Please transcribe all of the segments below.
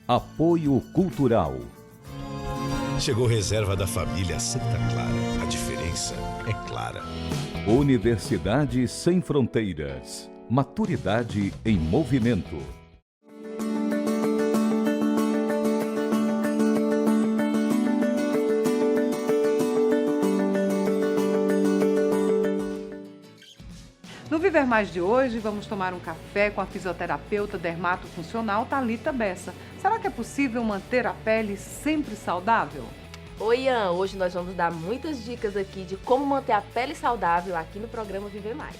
Apoio Cultural. Chegou reserva da família Santa Clara. A diferença é clara. Universidade Sem Fronteiras. Maturidade em movimento. No Viver Mais de hoje, vamos tomar um café com a fisioterapeuta dermatofuncional Thalita Bessa. Será que é possível manter a pele sempre saudável? Oi, Ian. Hoje nós vamos dar muitas dicas aqui de como manter a pele saudável aqui no programa Viver Mais.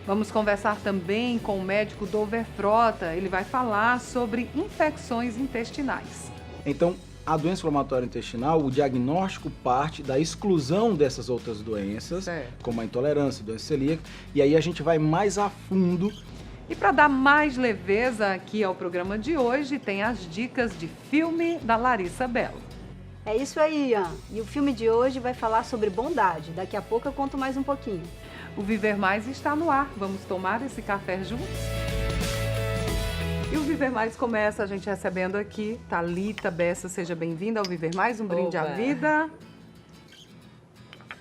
Vamos conversar também com o médico Dover Frota. Ele vai falar sobre infecções intestinais. Então, a doença inflamatória intestinal, o diagnóstico parte da exclusão dessas outras doenças, como a intolerância, a doença celíaca, e aí a gente vai mais a fundo. E para dar mais leveza aqui ao programa de hoje, tem as dicas de filme da Larissa Bello. É isso aí, Ian. E o filme de hoje vai falar sobre bondade. Daqui a pouco eu conto mais um pouquinho. O Viver Mais está no ar. Vamos tomar esse café juntos? E o Viver Mais começa a gente recebendo aqui Thalita Bessa. Seja bem-vinda ao Viver Mais, um brinde à vida.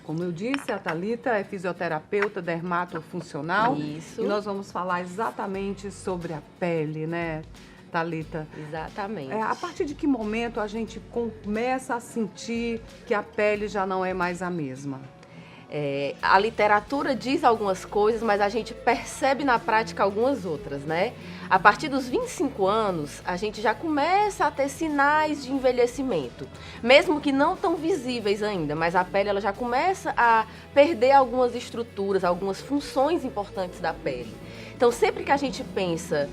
Como eu disse, a Thalita é fisioterapeuta dermatofuncional. Isso. E nós vamos falar exatamente sobre a pele, né, Thalita? Exatamente. A partir de que momento a gente começa a sentir que a pele já não é mais a mesma? A literatura diz algumas coisas, mas a gente percebe na prática algumas outras, né? A partir dos 25 anos, a gente já começa a ter sinais de envelhecimento, mesmo que não tão visíveis ainda, mas a pele ela já começa a perder algumas estruturas, algumas funções importantes da pele. Então, sempre que a gente pensa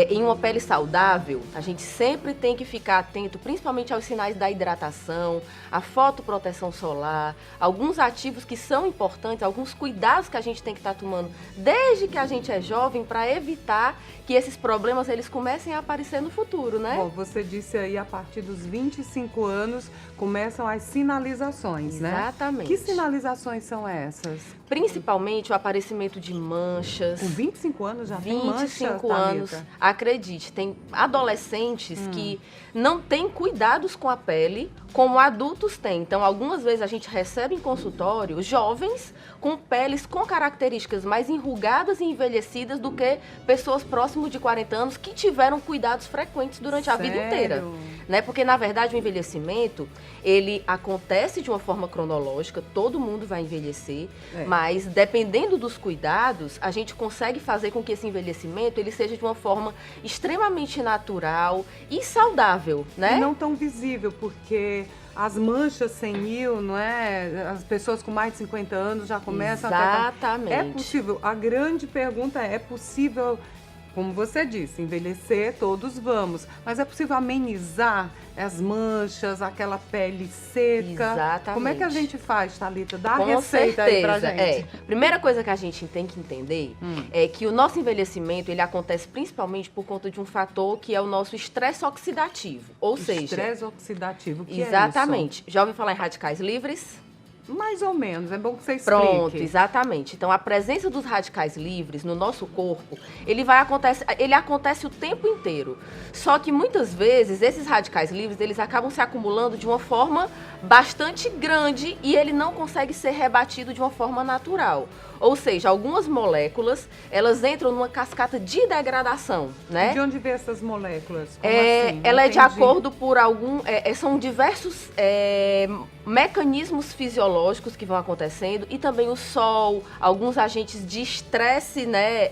em uma pele saudável, a gente sempre tem que ficar atento, principalmente aos sinais da hidratação, a fotoproteção solar, alguns ativos que são importantes, alguns cuidados que a gente tem que estar tomando desde que a gente é jovem para evitar que esses problemas eles comecem a aparecer no futuro, né? Bom, você disse aí, a partir dos 25 anos começam as sinalizações, né? Exatamente. Que sinalizações são essas? Principalmente o aparecimento de manchas. Com 25 anos já tem mancha, 25 anos, Thalita? acredite, tem adolescentes que não têm cuidados com a pele como adultos têm. Então, algumas vezes a gente recebe em consultório jovens com peles com características mais enrugadas e envelhecidas do que pessoas próximas de 40 anos que tiveram cuidados frequentes durante a vida inteira. Né? Porque, na verdade, o envelhecimento, ele acontece de uma forma cronológica, todo mundo vai envelhecer, mas dependendo dos cuidados, a gente consegue fazer com que esse envelhecimento ele seja de uma forma extremamente natural e saudável, né? E não tão visível, porque as manchas senil, não é? As pessoas com mais de 50 anos já começam Exatamente. a ter... É possível? A grande pergunta é possível, como você disse, envelhecer todos vamos, mas é possível amenizar as manchas, aquela pele seca? Exatamente. Como é que a gente faz, Thalita? Dá a Com receita aí pra certeza, gente. Primeira coisa que a gente tem que entender é que o nosso envelhecimento, ele acontece principalmente por conta de um fator que é o nosso estresse oxidativo. Ou seja... Estresse oxidativo, o que exatamente. Já ouviu falar em radicais livres? Mais ou menos, é bom que você explique. Pronto, exatamente. Então, a presença dos radicais livres no nosso corpo, ele acontece o tempo inteiro. Só que, muitas vezes, esses radicais livres, eles acabam se acumulando de uma forma bastante grande e ele não consegue ser rebatido de uma forma natural. Ou seja, algumas moléculas, elas entram numa cascata de degradação, né? De onde vem essas moléculas? Como assim? Ela é de acordo por são diversos mecanismos fisiológicos que vão acontecendo e também o sol, alguns agentes de estresse, né,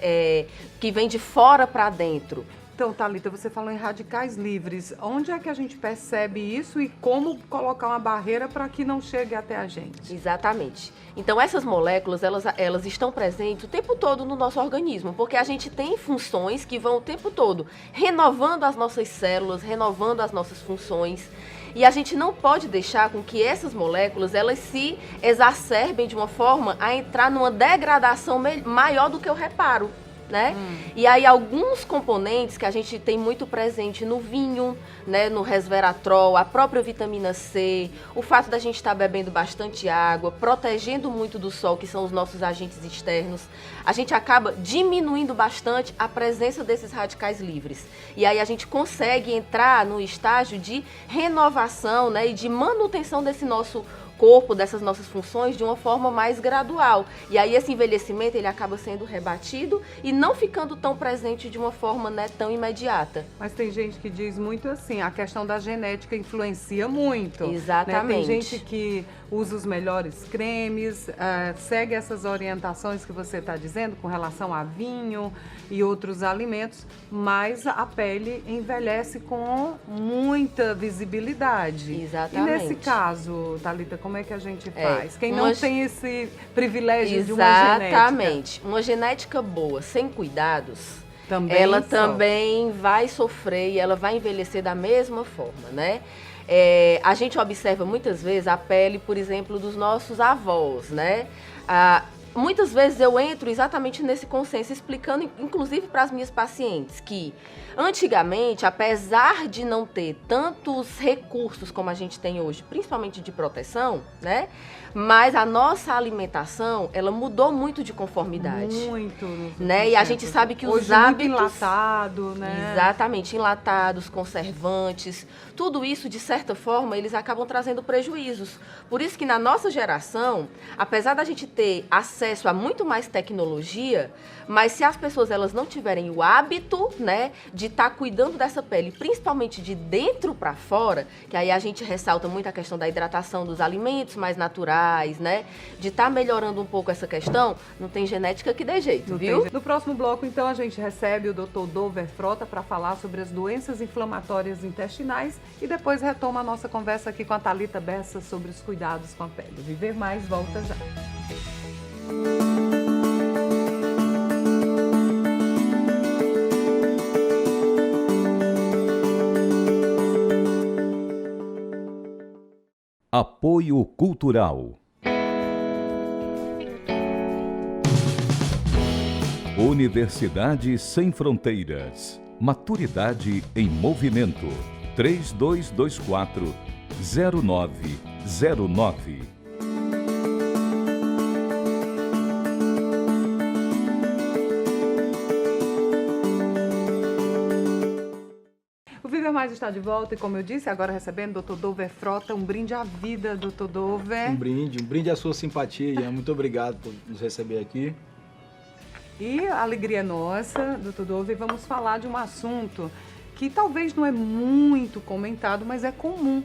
que vem de fora para dentro. Então, Thalita, você falou em radicais livres. Onde é que a gente percebe isso e como colocar uma barreira para que não chegue até a gente? Exatamente. Então, essas moléculas, elas estão presentes o tempo todo no nosso organismo, porque a gente tem funções que vão o tempo todo renovando as nossas células, renovando as nossas funções. E a gente não pode deixar com que essas moléculas, elas se exacerbem de uma forma a entrar numa degradação maior do que o reparo. né? E aí alguns componentes que a gente tem muito presente no vinho, né, no resveratrol, a própria vitamina C, o fato da gente estar bebendo bastante água, protegendo muito do sol, que são os nossos agentes externos, a gente acaba diminuindo bastante a presença desses radicais livres. E aí a gente consegue entrar no estágio de renovação, né, e de manutenção desse nosso corpo, dessas nossas funções, de uma forma mais gradual. E aí esse envelhecimento, ele acaba sendo rebatido e não ficando tão presente de uma forma, né, tão imediata. Mas tem gente que diz muito assim, a questão da genética influencia muito. Exatamente. Né? Tem gente que usa os melhores cremes, segue essas orientações que você está dizendo com relação a vinho e outros alimentos, mas a pele envelhece com muita visibilidade. Exatamente. E nesse caso, Thalita, como é que a gente faz? Quem não uma... tem esse privilégio de uma genética. Exatamente. Uma genética boa, sem cuidados, ela também vai sofrer e ela vai envelhecer da mesma forma, né? A gente observa muitas vezes a pele, por exemplo, dos nossos avós, né? Muitas vezes eu entro exatamente nesse consenso, explicando, inclusive para as minhas pacientes, que antigamente, apesar de não ter tantos recursos como a gente tem hoje, principalmente de proteção, né? Mas a nossa alimentação, ela mudou muito de conformidade. Muito. Né? E a gente sabe que hoje os hábitos... muito enlatado, né? Exatamente, enlatados, conservantes, tudo isso, de certa forma, eles acabam trazendo prejuízos. Por isso que na nossa geração, apesar da gente ter acesso a muito mais tecnologia, mas se as pessoas elas não tiverem o hábito, né, de estar cuidando dessa pele, principalmente de dentro para fora, que aí a gente ressalta muito a questão da hidratação dos alimentos mais naturais, né, de estar melhorando um pouco essa questão, não tem genética que dê jeito, viu? No próximo bloco, então, a gente recebe o Dr. Dover Frota para falar sobre as doenças inflamatórias intestinais e depois retoma a nossa conversa aqui com a Thalita Bessa sobre os cuidados com a pele. Viver Mais volta já. Apoio Cultural. Universidade Sem Fronteiras. Maturidade em Movimento. 3224-0909. O Viver Mais está de volta e, como eu disse, agora recebendo o Dr. Dover Frota, um brinde à vida, Dr. Dover. Um brinde à sua simpatia, Ian. Muito obrigado por nos receber aqui. E a alegria é nossa, Dr. Dover, vamos falar de um assunto que talvez não é muito comentado, mas é comum,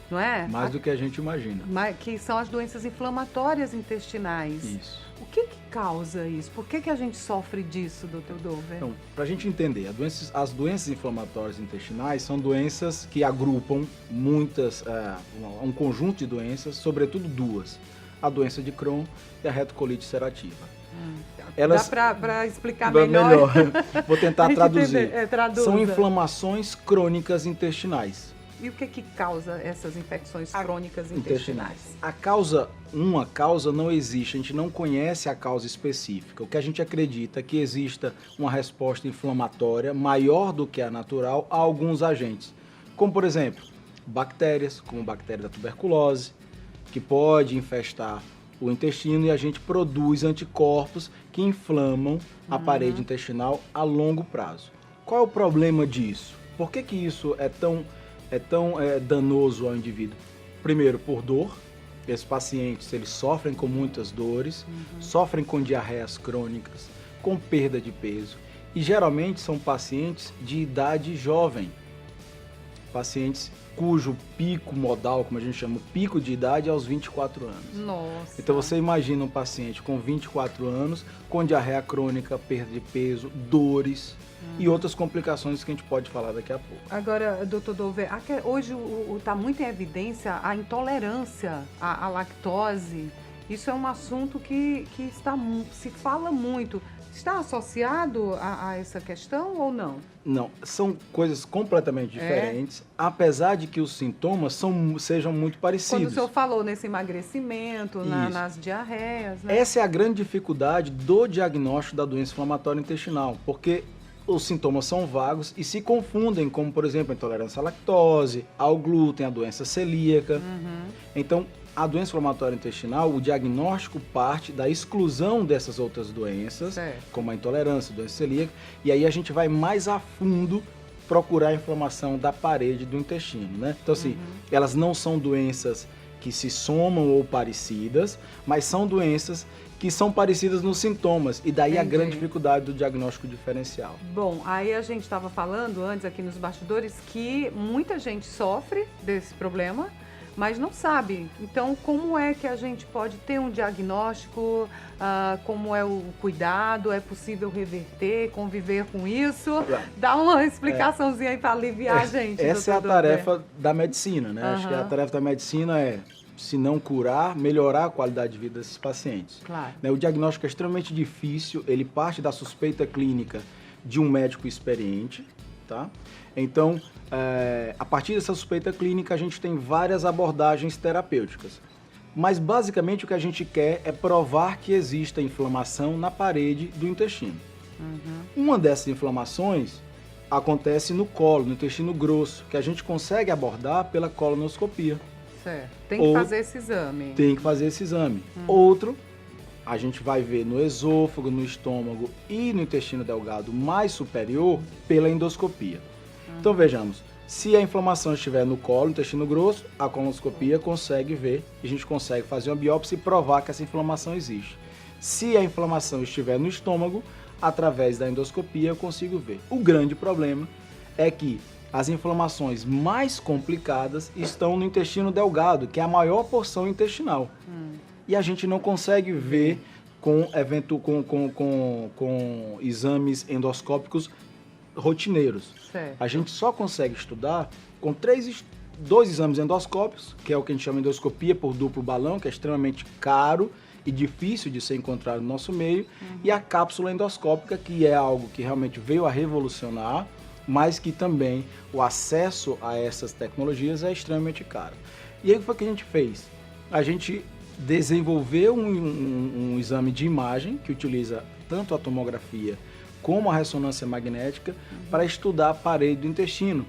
não é? Mais do que a gente imagina. Que são as doenças inflamatórias intestinais. Isso. O que causa isso? Por que a gente sofre disso, Dr. Dover? Então, para a gente entender, as doenças inflamatórias intestinais são doenças que agrupam um conjunto de doenças, sobretudo duas. A doença de Crohn e a retocolite ulcerativa. Dá para explicar melhor? Vou tentar traduzir. Traduza. São inflamações crônicas intestinais. E o que causa essas infecções crônicas intestinais? Uma causa não existe, a gente não conhece a causa específica. O que a gente acredita é que exista uma resposta inflamatória maior do que a natural a alguns agentes. Como, por exemplo, bactérias, como a bactéria da tuberculose, que pode infestar o intestino e a gente produz anticorpos que inflamam a parede intestinal a longo prazo. Qual é o problema disso? Por que isso é tão danoso ao indivíduo? Primeiro, por dor. Esses pacientes, eles sofrem com muitas dores, sofrem com diarreias crônicas, com perda de peso. E geralmente são pacientes de idade jovem. Pacientes cujo pico modal, como a gente chama, o pico de idade é aos 24 anos. Nossa! Então você imagina um paciente com 24 anos, com diarreia crônica, perda de peso, dores e outras complicações que a gente pode falar daqui a pouco. Agora, doutor Dover, hoje está muito em evidência a intolerância à lactose. Isso é um assunto que se fala muito. Está associado a essa questão ou não? Não, são coisas completamente diferentes, apesar de que os sintomas sejam muito parecidos. Quando o senhor falou nesse emagrecimento, Isso. nas diarreias, né? Essa é a grande dificuldade do diagnóstico da doença inflamatória intestinal, porque os sintomas são vagos e se confundem, como, por exemplo, a intolerância à lactose, ao glúten, a doença celíaca. Então, a doença inflamatória intestinal, o diagnóstico parte da exclusão dessas outras doenças, Certo. como a intolerância, a doença celíaca, e aí a gente vai mais a fundo procurar a inflamação da parede do intestino, né? Então, assim, elas não são doenças que se somam ou parecidas, mas são doenças que são parecidas nos sintomas, e daí a Entendi. grande dificuldade do diagnóstico diferencial. Bom, aí a gente estava falando antes aqui nos bastidores que muita gente sofre desse problema, mas não sabe. Então, como é que a gente pode ter um diagnóstico? Como é o cuidado? É possível reverter, conviver com isso? Claro. Dá uma explicaçãozinha aí para aliviar a gente. Essa é a doutor André. tarefa da medicina, né? Acho que a tarefa da medicina é, se não curar, melhorar a qualidade de vida desses pacientes. Claro. Né, o diagnóstico é extremamente difícil, ele parte da suspeita clínica de um médico experiente, tá? Então, a partir dessa suspeita clínica, a gente tem várias abordagens terapêuticas. Mas, basicamente, o que a gente quer é provar que existe inflamação na parede do intestino. Uma dessas inflamações acontece no colo, no intestino grosso, que a gente consegue abordar pela colonoscopia. Certo. Tem que fazer esse exame. Tem que fazer esse exame. Outro, a gente vai ver no esôfago, no estômago e no intestino delgado mais superior pela endoscopia. Então vejamos, se a inflamação estiver no colo, no intestino grosso, a colonoscopia consegue ver, e a gente consegue fazer uma biópsia e provar que essa inflamação existe. Se a inflamação estiver no estômago, através da endoscopia eu consigo ver. O grande problema é que as inflamações mais complicadas estão no intestino delgado, que é a maior porção intestinal. E a gente não consegue ver com exames endoscópicos rotineiros. Certo. A gente só consegue estudar com dois exames endoscópicos, que é o que a gente chama de endoscopia por duplo balão, que é extremamente caro e difícil de ser encontrado no nosso meio, e a cápsula endoscópica, que é algo que realmente veio a revolucionar, mas que também o acesso a essas tecnologias é extremamente caro. E aí o que foi que a gente fez? A gente desenvolveu um exame de imagem que utiliza tanto a tomografia como a ressonância magnética para estudar a parede do intestino,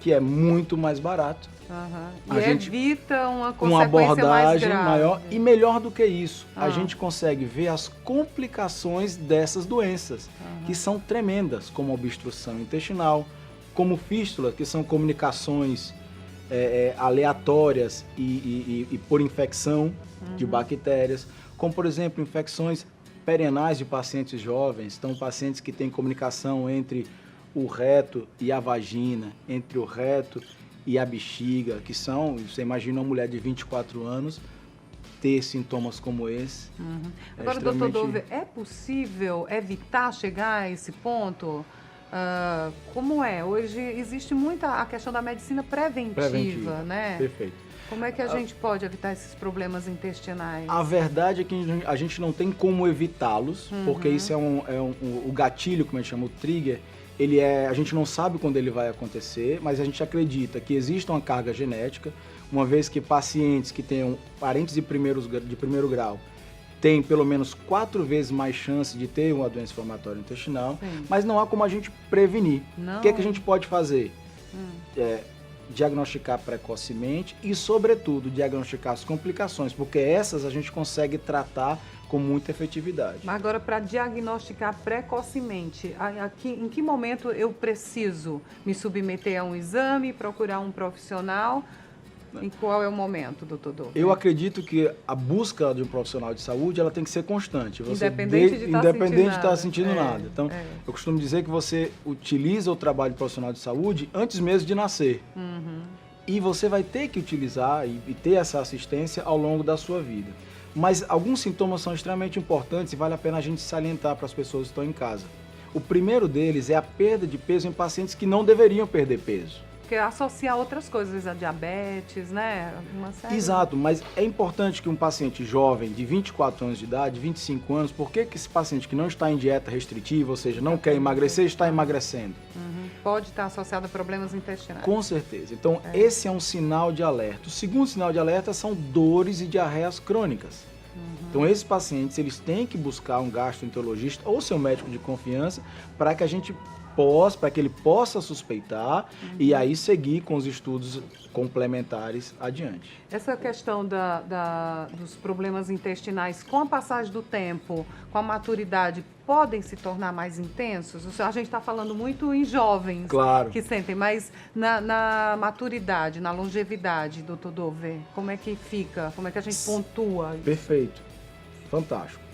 que é muito mais barato. E A gente- evita uma Uma consequência mais abordagem grave. maior e melhor do que isso, a gente consegue ver as complicações dessas doenças, que são tremendas, como obstrução intestinal, como fístula, que são comunicações aleatórias e por infecção de bactérias, como, por exemplo, infecções perianais de pacientes jovens, então pacientes que têm comunicação entre o reto e a vagina, entre o reto e a bexiga, que são, você imagina uma mulher de 24 anos ter sintomas como esse. Agora, doutor Dove, é possível evitar chegar a esse ponto? Como é? Hoje existe muita a questão da medicina preventiva, né? Perfeito. Como é que a gente pode evitar esses problemas intestinais? A verdade é que a gente não tem como evitá-los, porque isso é o gatilho, como a gente chama, o trigger, a gente não sabe quando ele vai acontecer, mas a gente acredita que existe uma carga genética, uma vez que pacientes que tenham parentes de primeiro grau têm pelo menos 4 vezes mais chance de ter uma doença inflamatória intestinal, Sim. mas não há como a gente prevenir. Não. O que é que a gente pode fazer? Diagnosticar precocemente e, sobretudo, diagnosticar as complicações, porque essas a gente consegue tratar com muita efetividade. Mas agora, para diagnosticar precocemente, em que momento eu preciso me submeter a um exame, procurar um profissional? Em qual é o momento, doutor Dove? Eu acredito que a busca de um profissional de saúde ela tem que ser constante. Independente de estar sentindo nada. Então, É. eu costumo dizer que você utiliza o trabalho de profissional de saúde antes mesmo de nascer. E você vai ter que utilizar e ter essa assistência ao longo da sua vida. Mas alguns sintomas são extremamente importantes e vale a pena a gente salientar para as pessoas que estão em casa. O primeiro deles é a perda de peso em pacientes que não deveriam perder peso. Porque associa a outras coisas, a diabetes, né? Uma série. Exato, mas é importante que um paciente jovem de 24 anos de idade, 25 anos, por que esse paciente que não está em dieta restritiva, ou seja, não quer emagrecer, está emagrecendo? Pode estar associado a problemas intestinais. Com certeza. Então, esse é um sinal de alerta. O segundo sinal de alerta são dores e diarreias crônicas. Então, esses pacientes, eles têm que buscar um gastroenterologista ou seu médico de confiança para que ele possa suspeitar e aí seguir com os estudos complementares adiante. Essa questão dos problemas intestinais, com a passagem do tempo, com a maturidade, podem se tornar mais intensos? A gente está falando muito em jovens, claro, que sentem, mas na maturidade, na longevidade, doutor Dove, como é que fica? Como é que a gente pontua isso? Perfeito. Fantástico.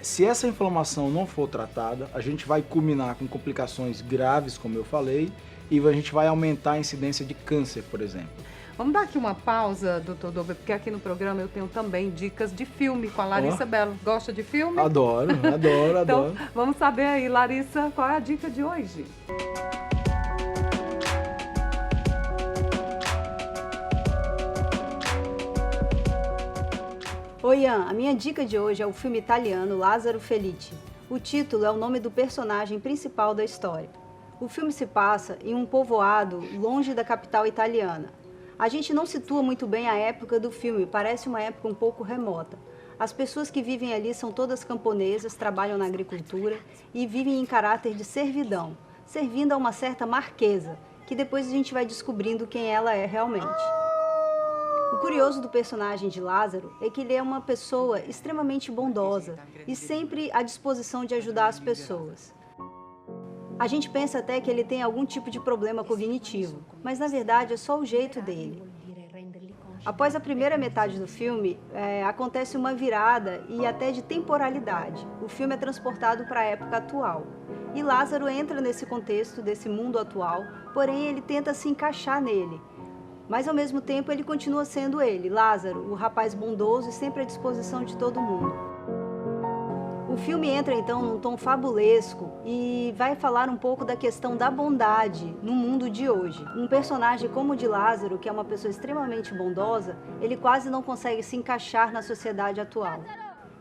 Se essa inflamação não for tratada, a gente vai culminar com complicações graves, como eu falei, e a gente vai aumentar a incidência de câncer, por exemplo. Vamos dar aqui uma pausa, doutor Dove, porque aqui no programa eu tenho também dicas de filme com a Larissa Belo. Gosta de filme? Adoro, adoro, então, adoro. Vamos saber aí, Larissa, qual é a dica de hoje? Oi, Ian, a minha dica de hoje é o filme italiano Lazzaro Felice. O título é o nome do personagem principal da história. O filme se passa em um povoado longe da capital italiana. A gente não situa muito bem a época do filme, parece uma época um pouco remota. As pessoas que vivem ali são todas camponesas, trabalham na agricultura e vivem em caráter de servidão, servindo a uma certa marquesa, que depois a gente vai descobrindo quem ela é realmente. O curioso do personagem de Lázaro é que ele é uma pessoa extremamente bondosa e sempre à disposição de ajudar as pessoas. A gente pensa até que ele tem algum tipo de problema cognitivo, mas na verdade é só o jeito dele. Após a primeira metade do filme, acontece uma virada e até de temporalidade. O filme é transportado para a época atual. E Lázaro entra nesse contexto, desse mundo atual, porém ele tenta se encaixar nele. Mas ao mesmo tempo ele continua sendo ele, Lázaro, o rapaz bondoso e sempre à disposição de todo mundo. O filme entra então num tom fabulesco e vai falar um pouco da questão da bondade no mundo de hoje. Um personagem como o de Lázaro, que é uma pessoa extremamente bondosa, ele quase não consegue se encaixar na sociedade atual.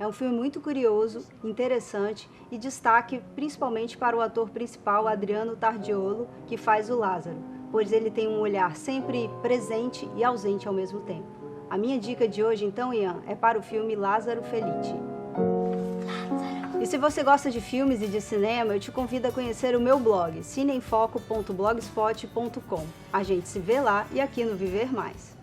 É um filme muito curioso, interessante e destaque principalmente para o ator principal, Adriano Tardiolo, que faz o Lázaro, pois ele tem um olhar sempre presente e ausente ao mesmo tempo. A minha dica de hoje, então, Ian, é para o filme Lazzaro Felice. E se você gosta de filmes e de cinema, eu te convido a conhecer o meu blog, cineemfoco.blogspot.com. A gente se vê lá e aqui no Viver Mais.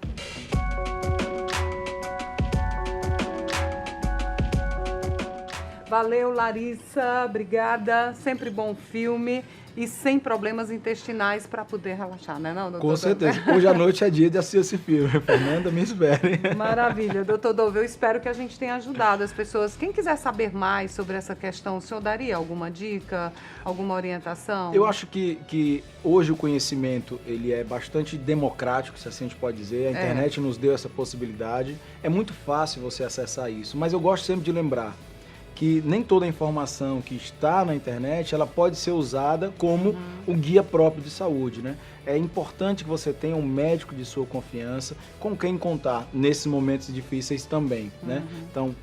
Valeu, Larissa, obrigada. Sempre bom filme e sem problemas intestinais para poder relaxar, né, não, doutor? Com certeza. Hoje à noite é dia de assistir esse filme. Fernanda, me espere. Maravilha. Doutor Dove, eu espero que a gente tenha ajudado as pessoas. Quem quiser saber mais sobre essa questão, o senhor daria alguma dica, alguma orientação? Eu acho que hoje o conhecimento ele é bastante democrático, se assim a gente pode dizer. A internet nos deu essa possibilidade. É muito fácil você acessar isso, mas eu gosto sempre de lembrar que nem toda a informação que está na internet, ela pode ser usada como um guia próprio de saúde, né? É importante que você tenha um médico de sua confiança com quem contar nesses momentos difíceis também, né? Então,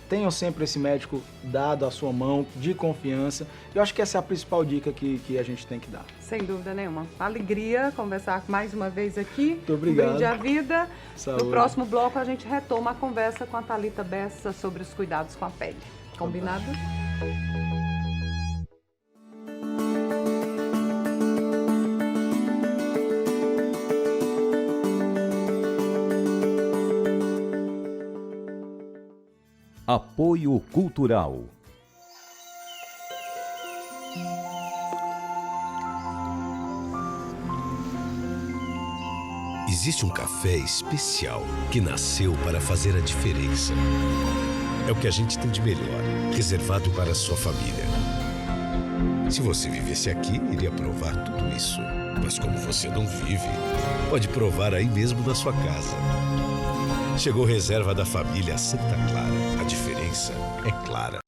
tenham sempre esse médico dado à sua mão, de confiança. Eu acho que essa é a principal dica que a gente tem que dar. Sem dúvida nenhuma. Alegria conversar mais uma vez aqui. Muito obrigado. Um brinde à vida. Saúde. No próximo bloco a gente retoma a conversa com a Thalita Bessa sobre os cuidados com a pele. Combinado? Apoio Cultural. Existe um café especial que nasceu para fazer a diferença. É o que a gente tem de melhor, reservado para a sua família. Se você vivesse aqui, iria provar tudo isso. Mas como você não vive, pode provar aí mesmo na sua casa. Chegou reserva da família Santa Clara. A diferença é clara.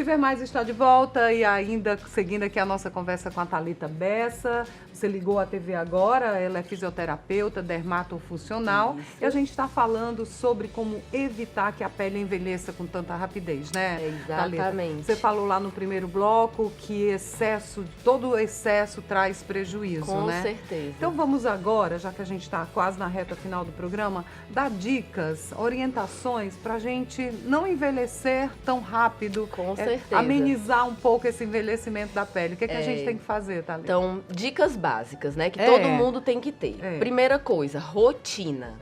Viver Mais está de volta e ainda seguindo aqui a nossa conversa com a Thalita Bessa. Você ligou a TV agora, ela é fisioterapeuta, dermatofuncional. Isso. E a gente está falando sobre como evitar que a pele envelheça com tanta rapidez, né, Exatamente. Thalita? Você falou lá no primeiro bloco que todo excesso traz prejuízo, né? Com certeza. Então vamos agora, já que a gente está quase na reta final do programa, dar dicas, orientações para a gente não envelhecer tão rápido. Com certeza. Amenizar um pouco esse envelhecimento da pele. O que, que a gente tem que fazer, Thalita? Então, dicas básicas, né? Que todo mundo tem que ter. Primeira coisa, rotina.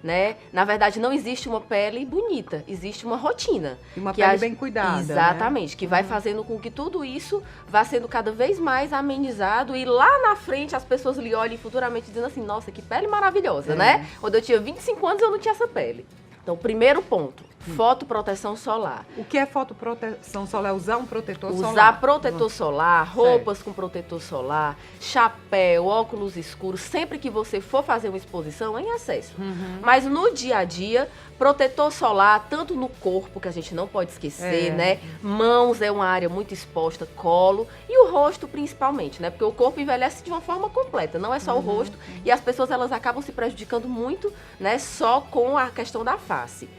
Né? Na verdade, não existe uma pele bonita, existe uma rotina. E uma pele bem cuidada. Exatamente, né? Que vai fazendo com que tudo isso vá sendo cada vez mais amenizado e lá na frente as pessoas lhe olhem futuramente dizendo assim, nossa, que pele maravilhosa, né? Quando eu tinha 25 anos eu não tinha essa pele. Então, primeiro ponto, fotoproteção solar. O que é fotoproteção solar? Usar um protetor solar? Usar protetor solar, roupas com protetor solar, chapéu, óculos escuros, sempre que você for fazer uma exposição, em excesso. Mas no dia a dia, protetor solar, tanto no corpo, que a gente não pode esquecer, né? Mãos é uma área muito exposta, colo e o rosto principalmente, né? Porque o corpo envelhece de uma forma completa, não é só o rosto. E as pessoas, elas acabam se prejudicando muito, né? Só com a questão da face.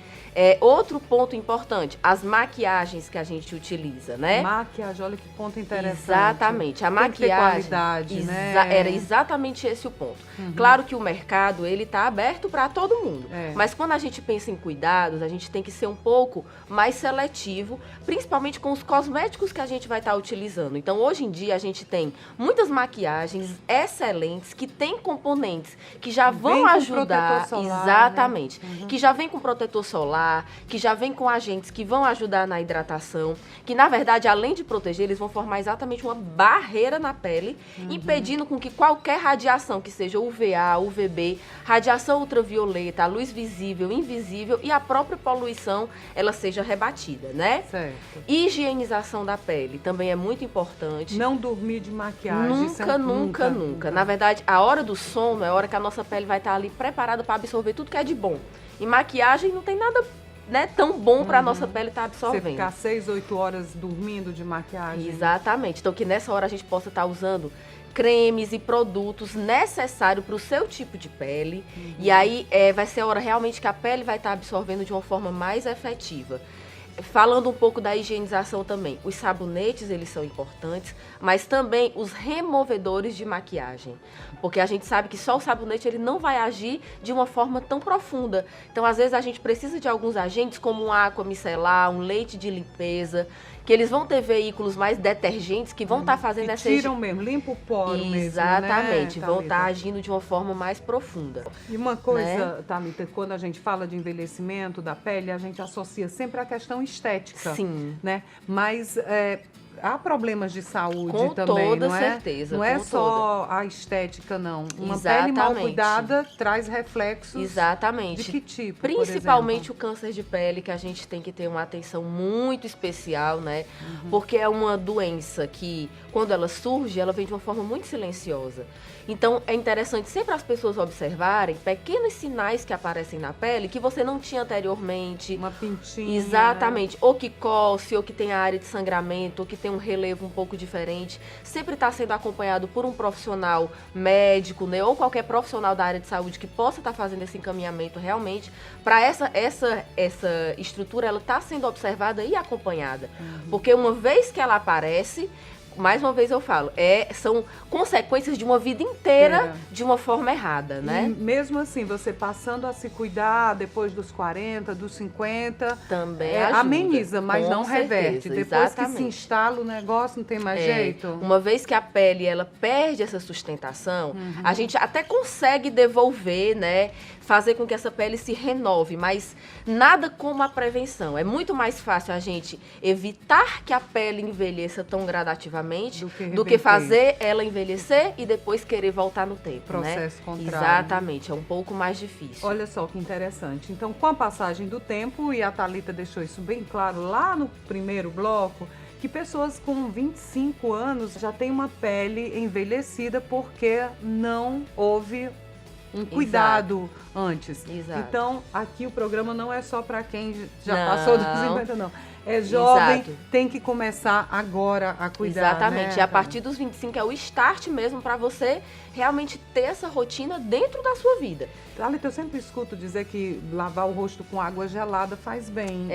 Outro ponto importante, as maquiagens que a gente utiliza, né? Maquiagem, olha que ponto interessante. Exatamente, a Tem que ter maquiagem. qualidade, né? Era exatamente esse o ponto. Claro que o mercado, ele está aberto para todo mundo. Mas quando a gente pensa em cuidados, a gente tem que ser um pouco mais seletivo, principalmente com os cosméticos que a gente vai estar utilizando. Então, hoje em dia, a gente tem muitas maquiagens excelentes que têm componentes que já vão ajudar. Solar, exatamente. né? Que já vem com protetor solar, que já vem com agentes que vão ajudar na hidratação, que na verdade, além de proteger, eles vão formar exatamente uma barreira na pele, impedindo com que qualquer radiação, que seja UVA, UVB, radiação ultravioleta, a luz visível, invisível e a própria poluição, ela seja rebatida, né? Certo. Higienização da pele também é muito importante. Não dormir de maquiagem. Nunca. Na verdade, a hora do sono é a hora que a nossa pele vai estar ali preparada para absorver tudo que é de bom. E maquiagem não tem nada, né, tão bom para a nossa pele estar absorvendo. Você ficar 6, 8 horas dormindo de maquiagem. Exatamente. Então, que nessa hora a gente possa estar usando cremes e produtos necessários para o seu tipo de pele. E aí vai ser a hora realmente que a pele vai estar absorvendo de uma forma mais efetiva. Falando um pouco da higienização também, os sabonetes, eles são importantes, mas também os removedores de maquiagem. Porque a gente sabe que só o sabonete, ele não vai agir de uma forma tão profunda. Então, às vezes, a gente precisa de alguns agentes, como água micelar, um leite de limpeza, que eles vão ter veículos mais detergentes que vão estar fazendo essa... Tiram mesmo, limpa o poro mesmo, exatamente, né, vão estar agindo de uma forma mais profunda. E uma coisa, Thalita, quando a gente fala de envelhecimento da pele, a gente associa sempre a questão estética. Sim. Né? Mas há problemas de saúde com também, toda não é? certeza. Não é só toda. a estética, não. Uma exatamente. pele mal cuidada traz reflexos. Exatamente. De que tipo? Principalmente o câncer de pele, que a gente tem que ter uma atenção muito especial, né? Porque é uma doença que, quando ela surge, ela vem de uma forma muito silenciosa. Então, é interessante sempre as pessoas observarem pequenos sinais que aparecem na pele que você não tinha anteriormente. Uma pintinha. Exatamente. Ou que coce, ou que tem a área de sangramento, ou que tem um relevo um pouco diferente. Sempre está sendo acompanhado por um profissional médico, né? Ou qualquer profissional da área de saúde que possa estar fazendo esse encaminhamento realmente para essa estrutura, ela está sendo observada e acompanhada. Porque uma vez que ela aparece, mais uma vez eu falo, são consequências de uma vida inteira de uma forma errada, né? E mesmo assim, você passando a se cuidar depois dos 40, dos 50, também ajuda, ameniza, mas não reverte. Depois exatamente. que se instala o negócio, não tem mais jeito. Uma vez que a pele ela perde essa sustentação, a gente até consegue devolver, né? Fazer com que essa pele se renove, mas nada como a prevenção. É muito mais fácil a gente evitar que a pele envelheça tão gradativamente do que fazer ela envelhecer e depois querer voltar no tempo, processo contrário. Exatamente, é um pouco mais difícil. Olha só que interessante. Então, com a passagem do tempo, e a Thalita deixou isso bem claro lá no primeiro bloco, que pessoas com 25 anos já têm uma pele envelhecida porque não houve um cuidado antes. Exato. Então, aqui o programa não é só para quem já passou dos 50, não. é jovem, Exato. tem que começar agora a cuidar. Exatamente. Né? E a partir dos 25 é o start mesmo para você realmente ter essa rotina dentro da sua vida. Thalita, eu sempre escuto dizer que lavar o rosto com água gelada faz bem.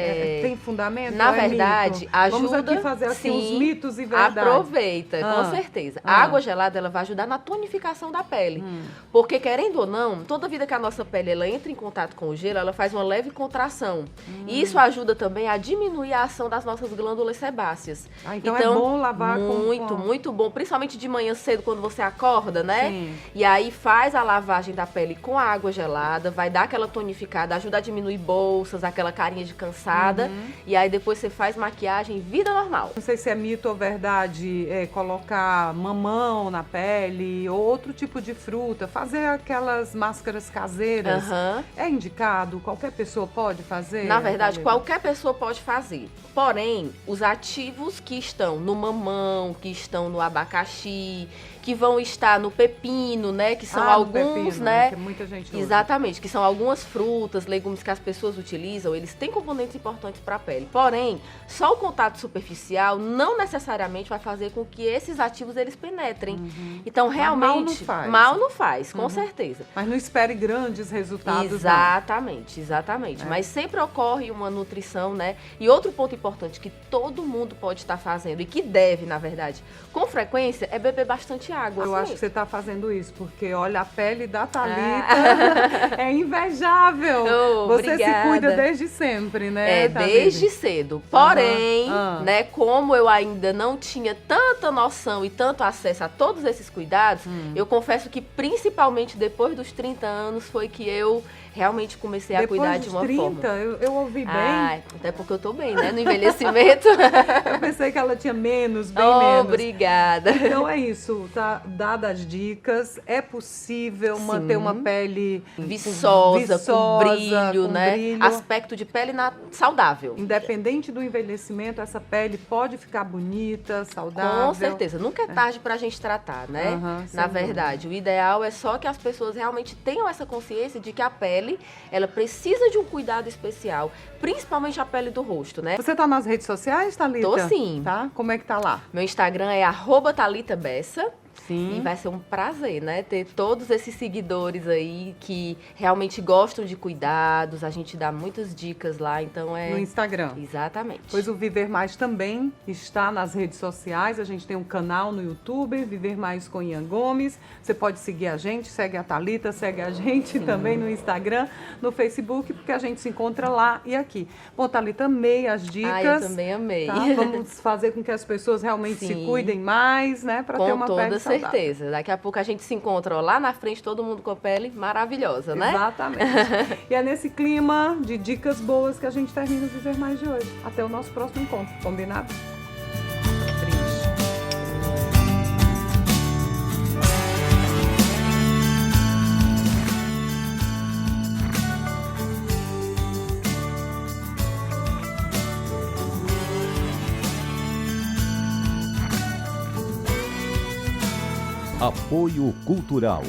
Tem fundamento? Na ou é verdade, mito? ajuda. Vamos aqui fazer aqui sim, os mitos e verdades. Aproveita, com certeza. A água gelada ela vai ajudar na tonificação da pele. Porque, querendo ou não, toda vida que a nossa pele ela entra em contato com o gelo, ela faz uma leve contração. E isso ajuda também a diminuir a ação das nossas glândulas sebáceas. Então é bom lavar muito, muito bom. Principalmente de manhã cedo, quando você acorda, né? Sim. E aí faz a lavagem da pele com a água gelada, vai dar aquela tonificada, ajuda a diminuir bolsas, aquela carinha de cansada. E aí depois você faz maquiagem, vida normal. Não sei se é mito ou verdade colocar mamão na pele ou outro tipo de fruta, fazer aquelas máscaras caseiras. É indicado? Qualquer pessoa pode fazer? Na verdade, Thalita? qualquer pessoa pode fazer. Porém, os ativos que estão no mamão, que estão no abacaxi, que vão estar no pepino, né? Que são alguns, pepino, né? Que muita gente usa. Exatamente, que são algumas frutas, legumes que as pessoas utilizam, eles têm componentes importantes para a pele. Porém, só o contato superficial não necessariamente vai fazer com que esses ativos eles penetrem. Então, realmente, mal não faz, com certeza. Mas não espere grandes resultados, Exatamente, exatamente. Mas sempre ocorre uma nutrição, né? E outro ponto importante que todo mundo pode estar fazendo e que deve, na verdade, com frequência, é beber bastante água. Eu assim. acho que você está fazendo isso, porque olha, a pele da Thalita é invejável. Você se cuida desde sempre, né, Thalita? Desde cedo. Porém, né, como eu ainda não tinha tanta noção e tanto acesso a todos esses cuidados, eu confesso que principalmente depois dos 30 anos foi que eu realmente comecei a cuidar de uma forma. Eu ouvi bem. Até porque eu tô bem, né, no envelhecimento. Eu pensei que ela tinha menos, bem menos. Obrigada. Então é isso, tá? Dadas as dicas, é possível manter uma pele viçosa, com brilho, né? Brilho. Aspecto de pele saudável. Independente do envelhecimento, essa pele pode ficar bonita, saudável. Com certeza. Nunca é tarde pra gente tratar, né? Na verdade, o ideal é só que as pessoas realmente tenham essa consciência de que a pele, ela precisa de um cuidado especial, principalmente a pele do rosto, né? Você tá nas redes sociais, Thalita? Tô sim. Tá? Como é que tá lá? Meu Instagram é @ThalitaBessa. Sim. E vai ser um prazer, né? Ter todos esses seguidores aí que realmente gostam de cuidados. A gente dá muitas dicas lá, então é... No Instagram. Exatamente. Pois o Viver Mais também está nas redes sociais. A gente tem um canal no YouTube, Viver Mais com Ian Gomes. Você pode seguir a gente, segue a Thalita, segue a gente também no Instagram, no Facebook, porque a gente se encontra lá e aqui. Bom, Thalita, amei as dicas. Eu também amei. Tá? Vamos fazer com que as pessoas realmente se cuidem mais, né? Para ter uma pele saudável. Com certeza. Daqui a pouco a gente se encontra lá na frente, todo mundo com a pele maravilhosa, né? Exatamente. E é nesse clima de dicas boas que a gente termina o Viver Mais de hoje. Até o nosso próximo encontro. Combinado? Apoio Cultural.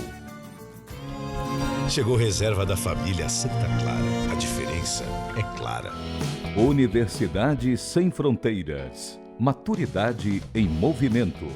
Chegou reserva da família Santa Clara. A diferença é clara. Universidade Sem Fronteiras. Maturidade em movimento.